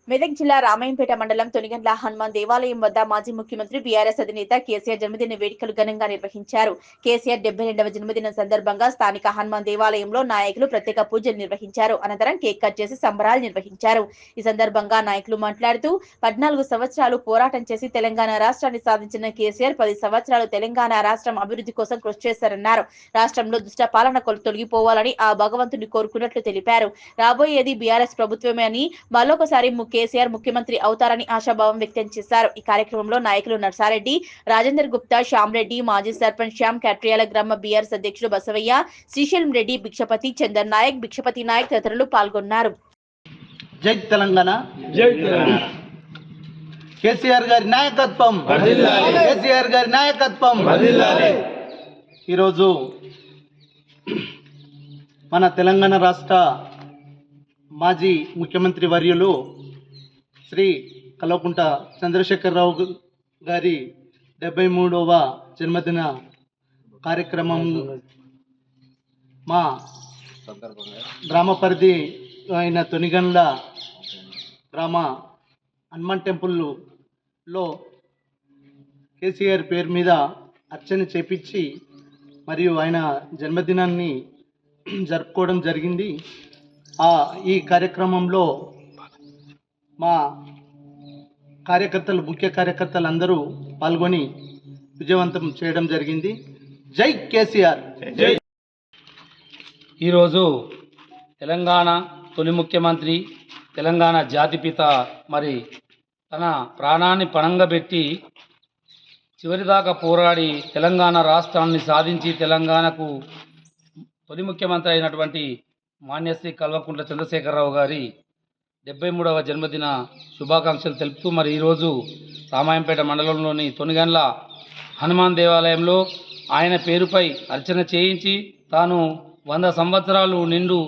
మెదక్ జిల్లా రామాయంపేట మండలం తొనిగండ్ల హనుమాన్ దేవాలయం వద్ద మాజీ ముఖ్యమంత్రి బీఆర్ఎస్ అధినేత కేసీఆర్ జన్మదిన వేడుకలు ఘనంగా నిర్వహించారు. కేసీఆర్ 72వ జన్మదినం సందర్భంగా స్థానిక హనుమాన్ దేవాలయంలో నాయకులు ప్రత్యేక పూజలు నిర్వహించారు. అనంతరం కేక్ కట్ చేసి సంబరాలు నిర్వహించారు. ఈ సందర్భంగా నాయకులు మాట్లాడుతూ 14 సంవత్సరాలు పోరాటం చేసి తెలంగాణ రాష్ట్రాన్ని సాధించిన కేసీఆర్ 10 సంవత్సరాలు తెలంగాణ రాష్ట్రం అభివృద్ధి కోసం కృషి చేశారన్నారు. రాష్ట్రంలో దుష్ట పాలన తొలగిపోవాలని ఆ భగవంతుని కోరుకున్నట్లు తెలిపారు. రాబోయేది బీఆర్ఎస్ ప్రభుత్వమే అని మరొకసారి కేసీఆర్ ముఖ్యమంత్రి అవుతారని ఆశాభావం వ్యక్తం చేశారు. ఈ కార్యక్రమంలో నాయకులు నర్సారెడ్డి, రాజేందర్ గుప్తా, శ్యామ్ రెడ్డి, మాజీ సర్పంచ్ శ్యామ్, కట్రియాల గ్రామ బీఆర్ఎస్ అధ్యక్షుడు బసవయ్య, శ్రీశైలం రెడ్డి, భిక్షపతి, చందర్ నాయక్, భిక్షపతి నాయక్ తదితరులు పాల్గొన్నారు. జై తెలంగాణ, జై తెలంగాణ. కేసీఆర్ గారి నాయకత్వం, కేసీఆర్ గారి నాయకత్వం. ఈరోజు మన తెలంగాణ రాష్ట్ర మాజీ ముఖ్యమంత్రి వర్యులు శ్రీ కల్వకుంట్ల చంద్రశేఖరరావు గారి 73వ జన్మదిన కార్యక్రమం మా గ్రామ పరిధి అయిన తొనిగండ్ల గ్రామ హనుమాన్ టెంపుల్లో కేసీఆర్ పేరు మీద అర్చన చేపించి మరియు ఆయన జన్మదినాన్ని జరుపుకోవడం జరిగింది. ఈ కార్యక్రమంలో మా ముఖ్య కార్యకర్తలు అందరూ పాల్గొని విజయవంతం చేయడం జరిగింది. జై కేసీఆర్. ఈరోజు తెలంగాణ తొలి ముఖ్యమంత్రి, తెలంగాణ జాతిపిత మరి తన ప్రాణాన్ని పణంగా పెట్టి చివరిదాకా పోరాడి తెలంగాణ రాష్ట్రాన్ని సాధించి తెలంగాణకు తొలి ముఖ్యమంత్రి అయినటువంటి మాన్యశ్రీ కల్వకుంట్ల చంద్రశేఖరరావు గారి 73వ జన్మదిన శుభాకాంక్షలు తెలుపుతూ మరి ఈరోజు రామాయంపేట మండలంలోని తొనిగండ్ల హనుమాన్ దేవాలయంలో ఆయన పేరుపై అర్చన చేయించి తాను 100 సంవత్సరాలు నిండు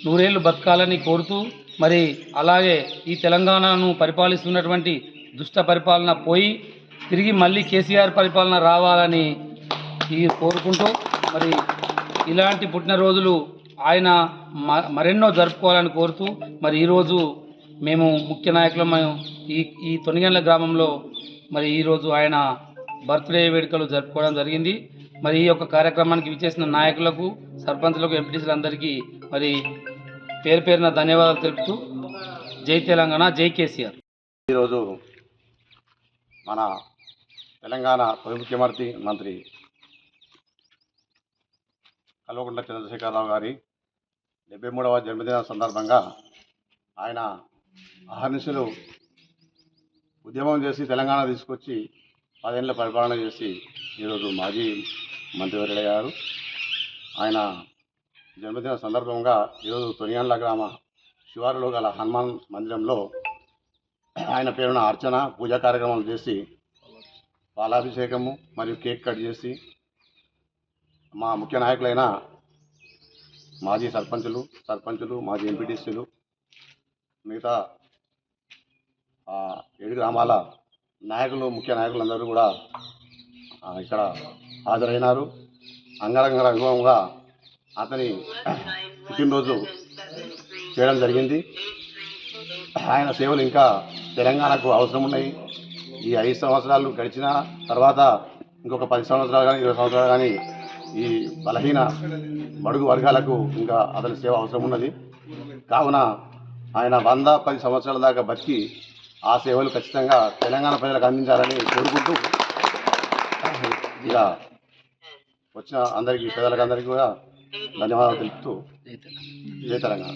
నూరేళ్లు బతకాలని కోరుతూ మరి అలాగే ఈ తెలంగాణను పరిపాలిస్తున్నటువంటి దుష్ట పరిపాలన పోయి తిరిగి మళ్ళీ కేసీఆర్ పరిపాలన రావాలని కోరుకుంటూ మరి ఇలాంటి పుట్టినరోజులు ఆయన మరెన్నో జరుపుకోవాలని కోరుతూ మరి ఈరోజు మేము ముఖ్య నాయకులం ఈ తొనిగండ్ల గ్రామంలో మరి ఈరోజు ఆయన బర్త్డే వేడుకలు జరుపుకోవడం జరిగింది. మరి ఈ యొక్క కార్యక్రమానికి విచ్చేసిన నాయకులకు, సర్పంచులకు, ఎంపీటీసీలందరికీ మరి పేరు పేరున ధన్యవాదాలు తెలుపుతూ జై తెలంగాణ, జై కేసీఆర్. ఈరోజు మన తెలంగాణ తొలి ముఖ్యమంత్రి కల్వకుంట్ల చంద్రశేఖరరావు గారి 73వ జన్మదిన సందర్భంగా ఆయన అహర్నిశలు ఉద్యమం చేసి తెలంగాణ తీసుకొచ్చి 10 ఏళ్ళ పరిపాలన చేసి ఈరోజు మాజీ మంత్రివర్యులయ్యారు. ఆయన జన్మదిన సందర్భంగా ఈరోజు తొనిగండ్ల గ్రామ శివారులో గల హనుమాన్ మందిరంలో ఆయన పేరున అర్చన పూజా కార్యక్రమాలు చేసి పాలాభిషేకము మరియు కేక్ కట్ చేసి మా ముఖ్య నాయకులైన మాజీ సర్పంచులు, మాజీ ఎంపీటీసీలు, మిగతా 7 గ్రామాల ముఖ్య నాయకులందరూ కూడా ఇక్కడ హాజరైనారు. అంగరంగ వైభవంగా అతని పుట్టినరోజు చేయడం జరిగింది. ఆయన సేవలు ఇంకా తెలంగాణకు అవసరం ఉన్నాయి. ఈ 5 సంవత్సరాలు గడిచిన తర్వాత ఇంకొక 10 సంవత్సరాలు కానీ 20 సంవత్సరాలు కానీ ఈ బలహీన బడుగు వర్గాలకు ఇంకా అతని సేవ అవసరం ఉన్నది. కావున ఆయన 110 సంవత్సరాల దాకా బతికి ఆ సేవలు ఖచ్చితంగా తెలంగాణ ప్రజలకు అందించాలని కోరుకుంటూ ఇక వచ్చిన అందరికీ పేదలకు అందరికీ కూడా ధన్యవాదాలు తెలుపుతూ జై తెలంగాణ.